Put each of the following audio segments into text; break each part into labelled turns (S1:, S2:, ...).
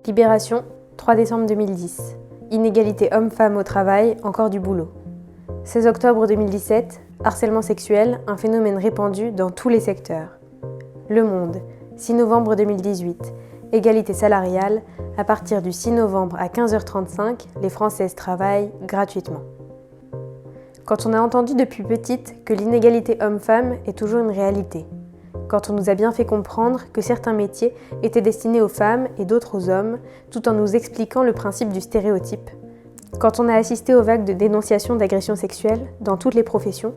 S1: Libération, 3 décembre 2010. Inégalité homme-femme au travail, encore du boulot. 16 octobre 2017. Harcèlement sexuel, un phénomène répandu dans tous les secteurs. Le Monde, 6 novembre 2018. Égalité salariale, à partir du 6 novembre à 15h35, les Françaises travaillent gratuitement. Quand on a entendu depuis petite que l'inégalité homme-femme est toujours une réalité. Quand on nous a bien fait comprendre que certains métiers étaient destinés aux femmes et d'autres aux hommes, tout en nous expliquant le principe du stéréotype. Quand on a assisté aux vagues de dénonciations d'agressions sexuelles dans toutes les professions,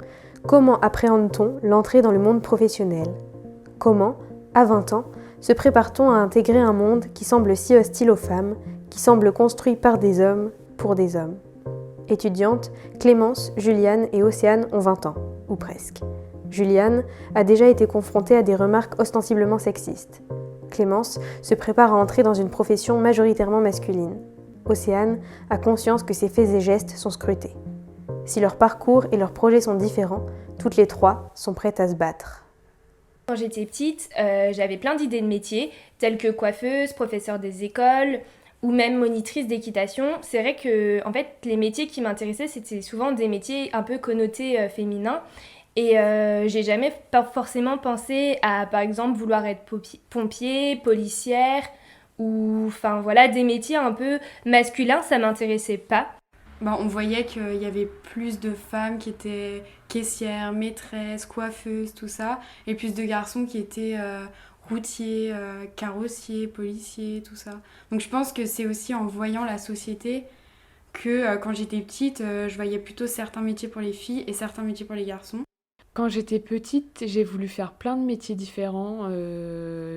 S1: comment appréhende-t-on l'entrée dans le monde professionnel ? Comment, à 20 ans, se prépare-t-on à intégrer un monde qui semble si hostile aux femmes, qui semble construit par des hommes, pour des hommes ? Étudiantes, Clémence, Juliane et Océane ont 20 ans, ou presque. Juliane a déjà été confrontée à des remarques ostensiblement sexistes. Clémence se prépare à entrer dans une profession majoritairement masculine. Océane a conscience que ses faits et gestes sont scrutés. Si leur parcours et leurs projets sont différents, toutes les trois sont prêtes à se battre.
S2: Quand j'étais petite, j'avais plein d'idées de métiers, telles que coiffeuse, professeure des écoles ou même monitrice d'équitation. C'est vrai que en fait, les métiers qui m'intéressaient, c'était souvent des métiers un peu connotés féminins. Et j'ai jamais forcément pensé à, par exemple, vouloir être pompier, policière, ou enfin voilà, des métiers un peu masculins, ça m'intéressait pas.
S3: On voyait qu'il y avait plus de femmes qui étaient caissières, maîtresses, coiffeuses, tout ça, et plus de garçons qui étaient routiers, carrossiers, policiers, tout ça. Donc je pense que c'est aussi en voyant la société que quand j'étais petite, je voyais plutôt certains métiers pour les filles et certains métiers pour les garçons.
S4: Quand j'étais petite, j'ai voulu faire plein de métiers différents.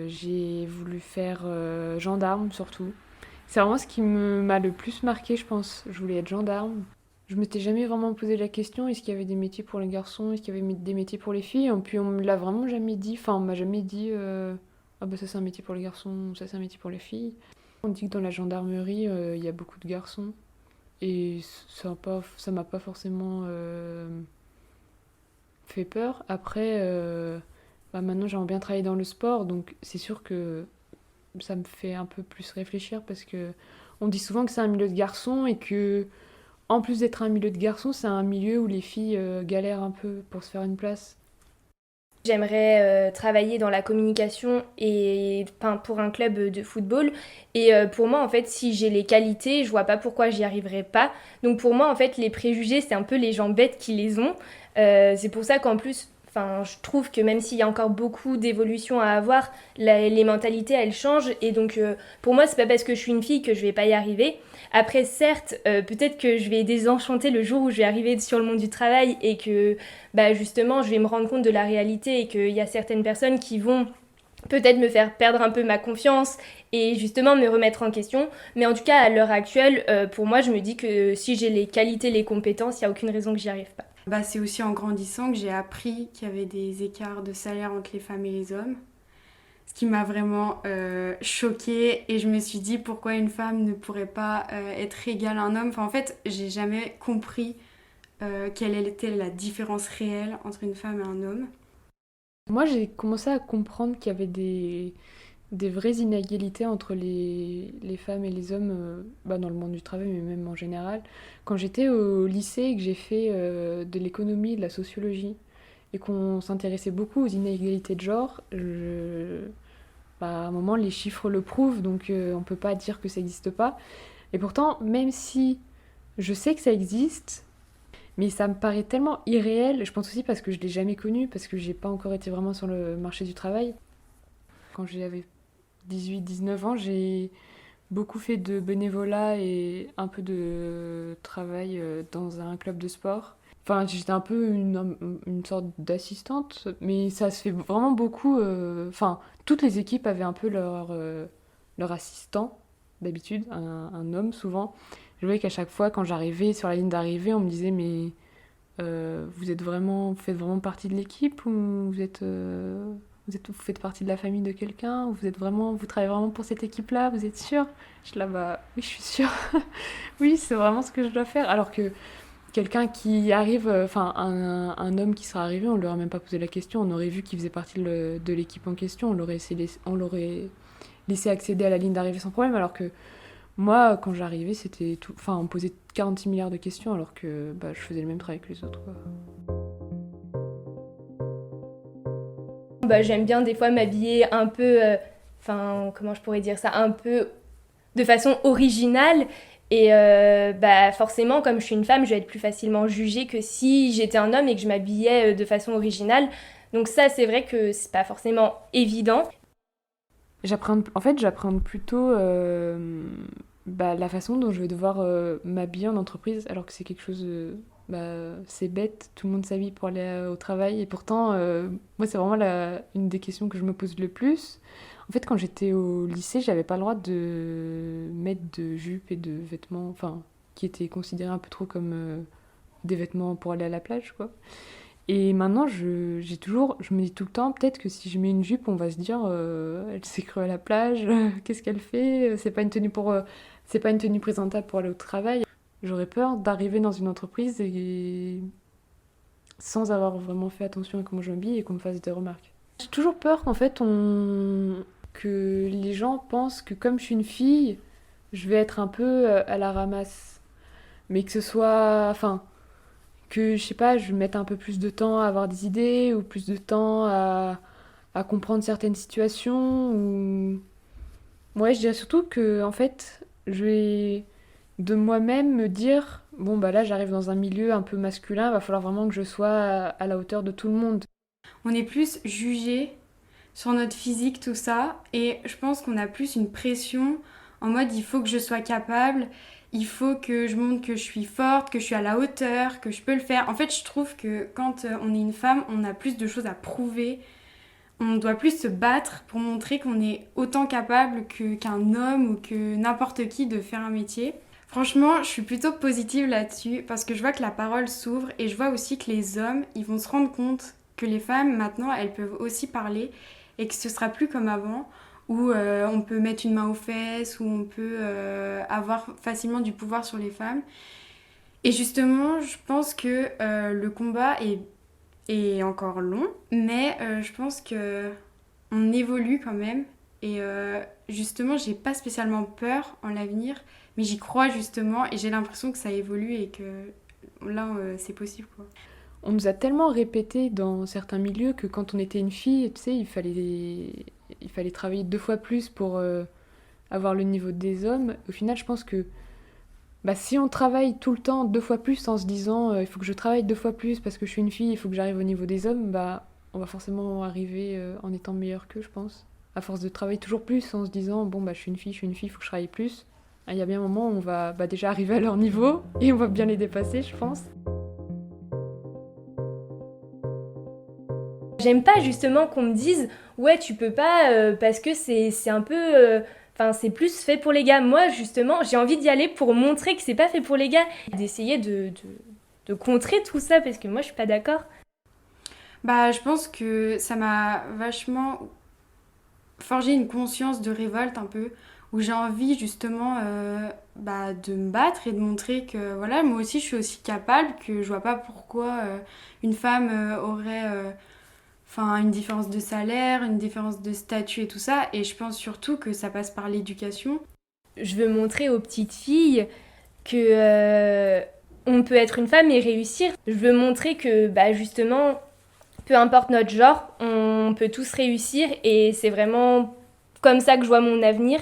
S4: J'ai voulu faire gendarme surtout. C'est vraiment ce qui m'a le plus marqué, je pense. Je voulais être gendarme. Je m'étais jamais vraiment posé la question, est-ce qu'il y avait des métiers pour les garçons, est-ce qu'il y avait des métiers pour les filles ? Et puis on me l'a vraiment jamais dit. Enfin, on m'a jamais dit ah bah ça c'est un métier pour les garçons, ça c'est un métier pour les filles. On dit que dans la gendarmerie, il y a beaucoup de garçons. Et ça m'a pas forcément fait peur. Après, maintenant j'aimerais bien travailler dans le sport, donc c'est sûr que ça me fait un peu plus réfléchir parce que on dit souvent que c'est un milieu de garçons et que, en plus d'être un milieu de garçons, c'est un milieu où les filles galèrent un peu pour se faire une place.
S2: J'aimerais travailler dans la communication et pour un club de football. Et pour moi, en fait, si j'ai les qualités, je vois pas pourquoi j'y arriverais pas. Donc pour moi, en fait, les préjugés, c'est un peu les gens bêtes qui les ont. C'est pour ça qu'en plus, je trouve que même s'il y a encore beaucoup d'évolution à avoir, les mentalités, elles changent. Et donc, pour moi, c'est pas parce que je suis une fille que je vais pas y arriver. Après, certes, peut-être que je vais désenchanter le jour où je vais arriver sur le monde du travail et que, justement, je vais me rendre compte de la réalité et qu'il y a certaines personnes qui vont peut-être me faire perdre un peu ma confiance et justement me remettre en question. Mais en tout cas, à l'heure actuelle, pour moi, je me dis que si j'ai les qualités, les compétences, il n'y a aucune raison que j'y arrive pas.
S3: C'est aussi en grandissant que j'ai appris qu'il y avait des écarts de salaire entre les femmes et les hommes. Ce qui m'a vraiment choquée et je me suis dit pourquoi une femme ne pourrait pas être égale à un homme. En fait, j'ai jamais compris quelle était la différence réelle entre une femme et un homme.
S4: Moi, j'ai commencé à comprendre qu'il y avait des vraies inégalités entre les femmes et les hommes dans le monde du travail, mais même en général. Quand j'étais au lycée et que j'ai fait de l'économie, de la sociologie, et qu'on s'intéressait beaucoup aux inégalités de genre, à un moment, les chiffres le prouvent, donc on peut pas dire que ça n'existe pas. Et pourtant, même si je sais que ça existe, mais ça me paraît tellement irréel, je pense aussi parce que je l'ai jamais connu, parce que j'ai pas encore été vraiment sur le marché du travail. Quand j'avais 18-19 ans, j'ai beaucoup fait de bénévolat et un peu de travail dans un club de sport. J'étais un peu une sorte d'assistante, mais ça se fait vraiment beaucoup. Toutes les équipes avaient un peu leur assistant, d'habitude, un homme souvent. Je voyais qu'à chaque fois, quand j'arrivais sur la ligne d'arrivée, on me disait mais vous faites vraiment partie de l'équipe ou vous faites partie de la famille de quelqu'un, vous travaillez vraiment pour cette équipe-là, vous êtes sûr ? Je suis là, oui, je suis sûre. Oui, c'est vraiment ce que je dois faire. Alors que quelqu'un qui arrive, un homme qui sera arrivé, on ne lui aurait même pas posé la question, on aurait vu qu'il faisait partie de l'équipe en question, on l'aurait laisser accéder à la ligne d'arrivée sans problème, alors que moi, quand j'arrivais, c'était tout... Enfin, on me posait 46 milliards de questions, alors que je faisais le même travail que les autres, quoi.
S2: J'aime bien des fois m'habiller un peu, comment je pourrais dire ça, un peu de façon originale. Et forcément, comme je suis une femme, je vais être plus facilement jugée que si j'étais un homme et que je m'habillais de façon originale. Donc ça, c'est vrai que c'est pas forcément évident.
S4: J'apprends plutôt la façon dont je vais devoir m'habiller en entreprise, alors que c'est quelque chose c'est bête, tout le monde s'habille pour aller au travail, et pourtant, moi, c'est vraiment une des questions que je me pose le plus. En fait, quand j'étais au lycée, j'avais pas le droit de mettre de jupe et de vêtements, qui étaient considérés un peu trop comme des vêtements pour aller à la plage, quoi. Et maintenant, je me dis tout le temps, peut-être que si je mets une jupe, on va se dire, elle s'est crue à la plage, qu'est-ce qu'elle fait ? C'est pas une tenue présentable pour aller au travail. J'aurais peur d'arriver dans une entreprise et sans avoir vraiment fait attention à comment je m'habille et qu'on me fasse des remarques. J'ai toujours peur qu'en fait, que les gens pensent que comme je suis une fille, je vais être un peu à la ramasse. Mais que ce soit... que, je sais pas, je mette un peu plus de temps à avoir des idées ou plus de temps à comprendre certaines situations. Ou... Ouais, je dirais surtout que, en fait, je vais de moi-même me dire, bon, là, j'arrive dans un milieu un peu masculin, il va falloir vraiment que je sois à la hauteur de tout le monde.
S3: On est plus jugé sur notre physique, tout ça, et je pense qu'on a plus une pression en mode il faut que je sois capable, il faut que je montre que je suis forte, que je suis à la hauteur, que je peux le faire. En fait, je trouve que quand on est une femme, on a plus de choses à prouver. On doit plus se battre pour montrer qu'on est autant capable qu'un homme ou que n'importe qui de faire un métier. Franchement, je suis plutôt positive là-dessus parce que je vois que la parole s'ouvre et je vois aussi que les hommes, ils vont se rendre compte que les femmes, maintenant, elles peuvent aussi parler et que ce sera plus comme avant où on peut mettre une main aux fesses, où on peut avoir facilement du pouvoir sur les femmes. Et justement, je pense que le combat est encore long, mais je pense qu'on évolue quand même. Et justement, j'ai pas spécialement peur en l'avenir, mais j'y crois justement et j'ai l'impression que ça évolue et que là, c'est possible, quoi.
S4: On nous a tellement répété dans certains milieux que quand on était une fille, tu sais, il fallait travailler 2 fois plus pour avoir le niveau des hommes. Au final, je pense que si on travaille tout le temps 2 fois plus en se disant il faut que je travaille 2 fois plus parce que je suis une fille, il faut que j'arrive au niveau des hommes, on va forcément arriver en étant meilleur qu'eux, je pense. À force de travailler toujours plus en se disant je suis une fille, il faut que je travaille plus. Il y a bien un moment où on va déjà arriver à leur niveau et on va bien les dépasser, je pense.
S2: J'aime pas justement qu'on me dise ouais tu peux pas parce que c'est un peu c'est plus fait pour les gars. Moi justement j'ai envie d'y aller pour montrer que c'est pas fait pour les gars, d'essayer de contrer tout ça parce que moi je suis pas d'accord.
S3: Je pense que ça m'a vachement forgé une conscience de révolte un peu où j'ai envie justement de me battre et de montrer que voilà, moi aussi je suis aussi capable, que je vois pas pourquoi une femme aurait une différence de salaire, une différence de statut et tout ça. Et je pense surtout que ça passe par l'éducation.
S2: Je veux montrer aux petites filles que on peut être une femme et réussir. Je veux montrer que justement, peu importe notre genre, on peut tous réussir et c'est vraiment comme ça que je vois mon avenir.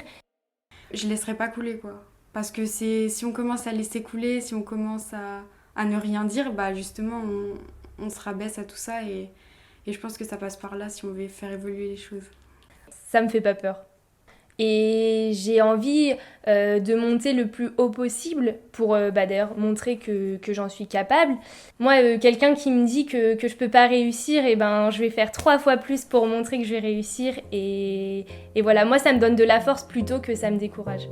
S3: Je laisserai pas couler, quoi. Parce que si on commence à laisser couler, si on commence à ne rien dire, justement on se rabaisse à tout ça et je pense que ça passe par là si on veut faire évoluer les choses.
S2: Ça me fait pas peur. Et j'ai envie de monter le plus haut possible pour d'ailleurs montrer que j'en suis capable. Moi, quelqu'un qui me dit que je peux pas réussir, je vais faire 3 fois plus pour montrer que je vais réussir. Et voilà, moi ça me donne de la force plutôt que ça me décourage.